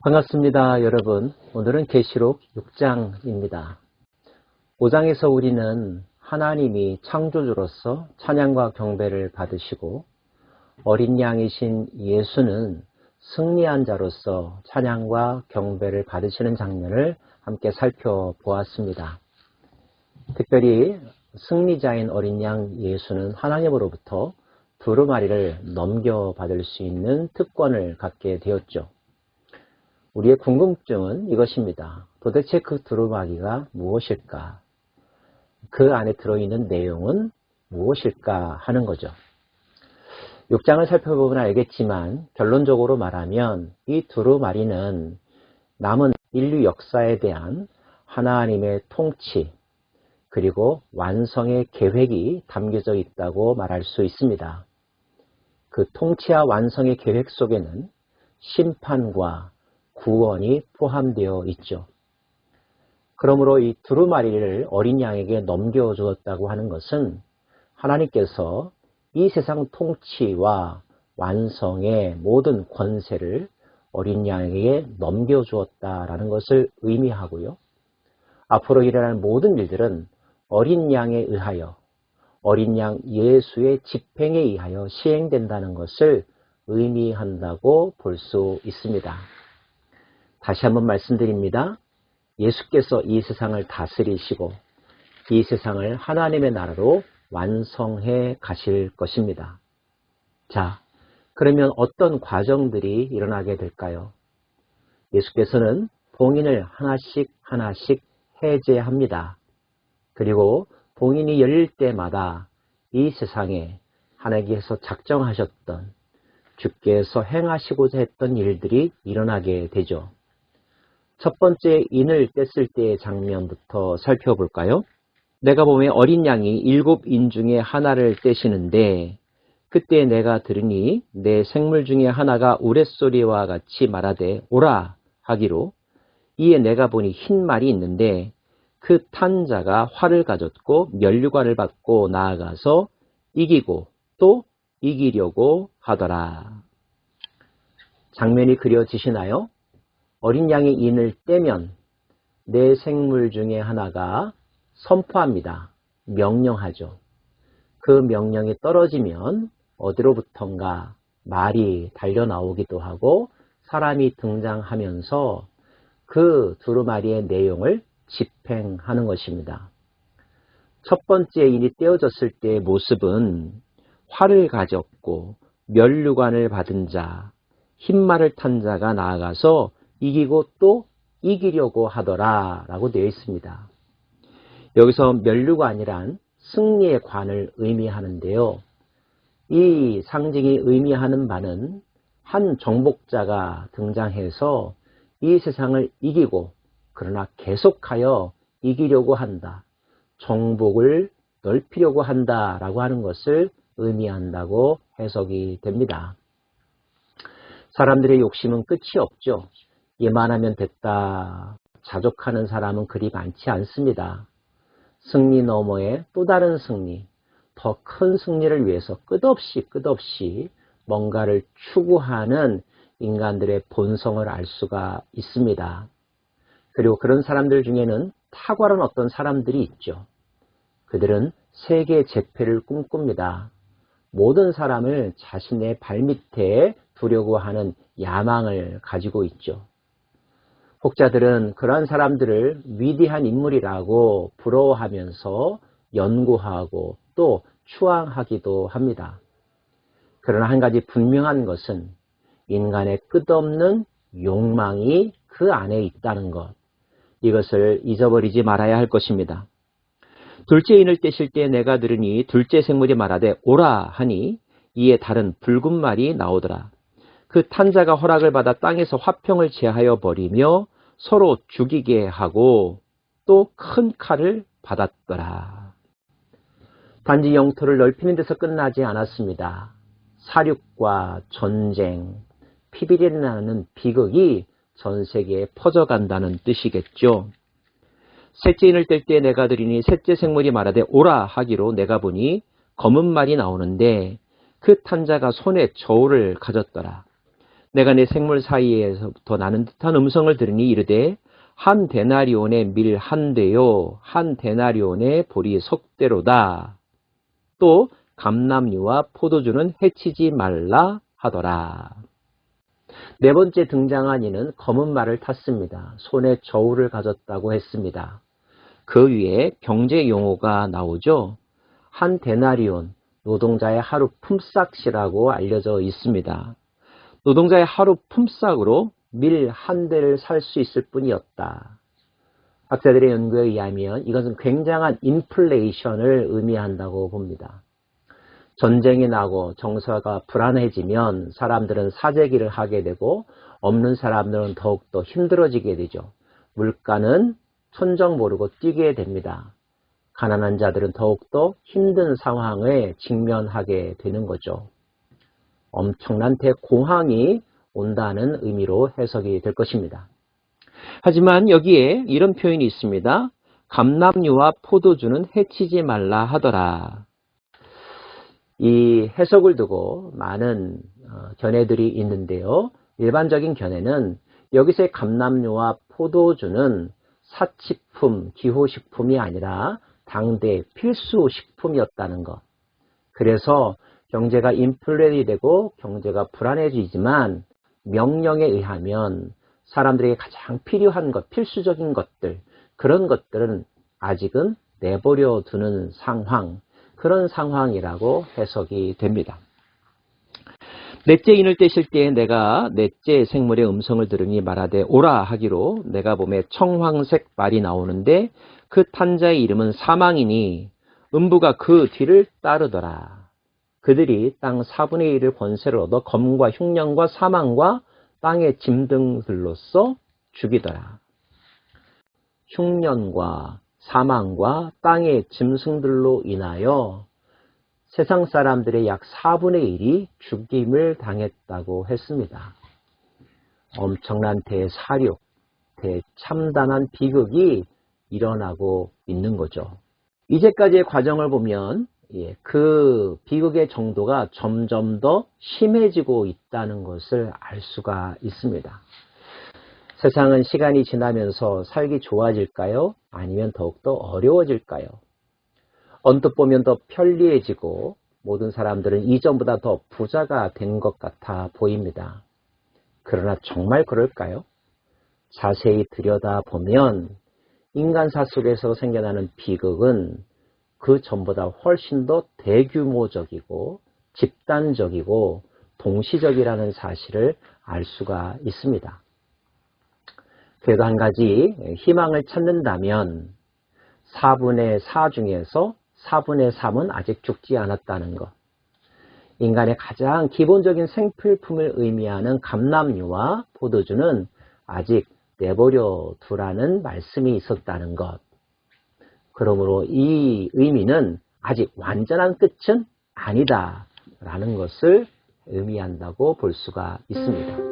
반갑습니다, 여러분. 오늘은 계시록 6장입니다. 5장에서 우리는 하나님이 창조주로서 찬양과 경배를 받으시고 어린 양이신 예수는 승리한 자로서 찬양과 경배를 받으시는 장면을 함께 살펴보았습니다. 특별히 승리자인 어린 양 예수는 하나님으로부터 두루마리를 넘겨받을 수 있는 특권을 갖게 되었죠. 우리의 궁금증은 이것입니다. 도대체 그 두루마리가 무엇일까? 그 안에 들어있는 내용은 무엇일까 하는 거죠. 6장을 살펴보면 알겠지만 결론적으로 말하면 이 두루마리는 남은 인류 역사에 대한 하나님의 통치 그리고 완성의 계획이 담겨져 있다고 말할 수 있습니다. 그 통치와 완성의 계획 속에는 심판과 구원이 포함되어 있죠. 그러므로 이 두루마리를 어린 양에게 넘겨주었다고 하는 것은 하나님께서 이 세상 통치와 완성의 모든 권세를 어린 양에게 넘겨주었다라는 것을 의미하고요. 앞으로 일어날 모든 일들은 어린 양에 의하여 어린 양 예수의 집행에 의하여 시행된다는 것을 의미한다고 볼 수 있습니다. 다시 한번 말씀드립니다. 예수께서 이 세상을 다스리시고 이 세상을 하나님의 나라로 완성해 가실 것입니다. 자, 그러면 어떤 과정들이 일어나게 될까요? 예수께서는 봉인을 하나씩 하나씩 해제합니다. 그리고 봉인이 열릴 때마다 이 세상에 하나님께서 작정하셨던 주께서 행하시고자 했던 일들이 일어나게 되죠. 첫 번째 인을 뗐을 때의 장면부터 살펴볼까요? 내가 보면 어린 양이 7인 중에 하나를 떼시는데 그때 내가 들으니 내 생물 중에 하나가 우레소리와 같이 말하되 오라 하기로 이에 내가 보니 흰 말이 있는데 그 탄 자가 활을 가졌고 면류관을 받고 나아가서 이기고 또 이기려고 하더라. 장면이 그려지시나요? 어린 양의 인을 떼면 내 생물 중에 하나가 선포합니다. 명령하죠. 그 명령이 떨어지면 어디로부턴가 말이 달려 나오기도 하고 사람이 등장하면서 그 두루마리의 내용을 집행하는 것입니다. 첫 번째 인이 떼어졌을 때의 모습은 활을 가졌고 면류관을 받은 자, 흰말을 탄 자가 나아가서 이기고 또 이기려고 하더라 라고 되어 있습니다. 여기서 면류관이란 승리의 관을 의미하는데요. 이 상징이 의미하는 바는 한 정복자가 등장해서 이 세상을 이기고 그러나 계속하여 이기려고 한다. 정복을 넓히려고 한다 라고 하는 것을 의미한다고 해석이 됩니다. 사람들의 욕심은 끝이 없죠. 이만하면 됐다. 자족하는 사람은 그리 많지 않습니다. 승리 너머에 또 다른 승리, 더 큰 승리를 위해서 끝없이 뭔가를 추구하는 인간들의 본성을 알 수가 있습니다. 그리고 그런 사람들 중에는 탁월한 어떤 사람들이 있죠. 그들은 세계 재패를 꿈꿉니다. 모든 사람을 자신의 발밑에 두려고 하는 야망을 가지고 있죠. 혹자들은 그러한 사람들을 위대한 인물이라고 부러워하면서 연구하고 또 추앙하기도 합니다. 그러나 한 가지 분명한 것은 인간의 끝없는 욕망이 그 안에 있다는 것. 이것을 잊어버리지 말아야 할 것입니다. 둘째 인을 떼실 때 내가 들으니 둘째 생물이 말하되 오라 하니 이에 다른 붉은 말이 나오더라. 그 탄자가 허락을 받아 땅에서 화평을 제하여 버리며 서로 죽이게 하고 또 큰 칼을 받았더라. 단지 영토를 넓히는 데서 끝나지 않았습니다. 사륙과 전쟁, 피비린내 나는 비극이 전 세계에 퍼져간다는 뜻이겠죠. 셋째 인을 뗄 때 내가 들으니 셋째 생물이 말하되 오라 하기로 내가 보니 검은 말이 나오는데 그 탄자가 손에 저울을 가졌더라. 내가 내 생물 사이에서부터 나는 듯한 음성을 들으니 이르되 한 데나리온의 밀 한 대요 한 데나리온의 보리 석대로다. 또 감람류와 포도주는 해치지 말라 하더라. 네 번째 등장한 이는 검은 말을 탔습니다. 손에 저울을 가졌다고 했습니다. 그 위에 경제 용어가 나오죠. 한 데나리온, 노동자의 하루 품삯이라고 알려져 있습니다. 노동자의 하루 품삯으로 밀 한 대를 살 수 있을 뿐이었다. 학자들의 연구에 의하면 이것은 굉장한 인플레이션을 의미한다고 봅니다. 전쟁이 나고 정서가 불안해지면 사람들은 사재기를 하게 되고 없는 사람들은 더욱더 힘들어지게 되죠. 물가는 천정 모르고 뛰게 됩니다. 가난한 자들은 더욱더 힘든 상황에 직면하게 되는 거죠. 엄청난 대공황이 온다는 의미로 해석이 될 것입니다. 하지만 여기에 이런 표현이 있습니다. 감람류와 포도주는 해치지 말라 하더라. 이 해석을 두고 많은 견해들이 있는데요. 일반적인 견해는 여기서의 감람류와 포도주는 사치품, 기호식품이 아니라 당대 필수식품이었다는 것. 그래서 경제가 인플레이 되고 경제가 불안해지지만 명령에 의하면 사람들에게 가장 필요한 것, 필수적인 것들, 그런 것들은 아직은 내버려 두는 상황, 그런 상황이라고 해석이 됩니다. 넷째 인을 떼실 때에 내가 넷째 생물의 음성을 들으니 말하되 오라 하기로 내가 보매 청황색 말이 나오는데 그 탄 자의 이름은 사망이니 음부가 그 뒤를 따르더라. 그들이 땅 4분의 1을 권세를 얻어 검과 흉년과 사망과 땅의 짐승들로서 죽이더라. 흉년과 사망과 땅의 짐승들로 인하여 세상 사람들의 약 4분의 1이 죽임을 당했다고 했습니다. 엄청난 대사륙, 대참담한 비극이 일어나고 있는 거죠. 이제까지의 과정을 보면 그 비극의 정도가 점점 더 심해지고 있다는 것을 알 수가 있습니다. 세상은 시간이 지나면서 살기 좋아질까요? 아니면 더욱더 어려워질까요? 언뜻 보면 더 편리해지고 모든 사람들은 이전보다 더 부자가 된 것 같아 보입니다. 그러나 정말 그럴까요? 자세히 들여다보면 인간사 속에서 생겨나는 비극은 그 전보다 훨씬 더 대규모적이고 집단적이고 동시적이라는 사실을 알 수가 있습니다. 그래도 한 가지 희망을 찾는다면 4분의 4 중에서 4분의 3은 아직 죽지 않았다는 것. 인간의 가장 기본적인 생필품을 의미하는 감람류와 포도주는 아직 내버려 두라는 말씀이 있었다는 것. 그러므로 이 의미는 아직 완전한 끝은 아니다라는 것을 의미한다고 볼 수가 있습니다.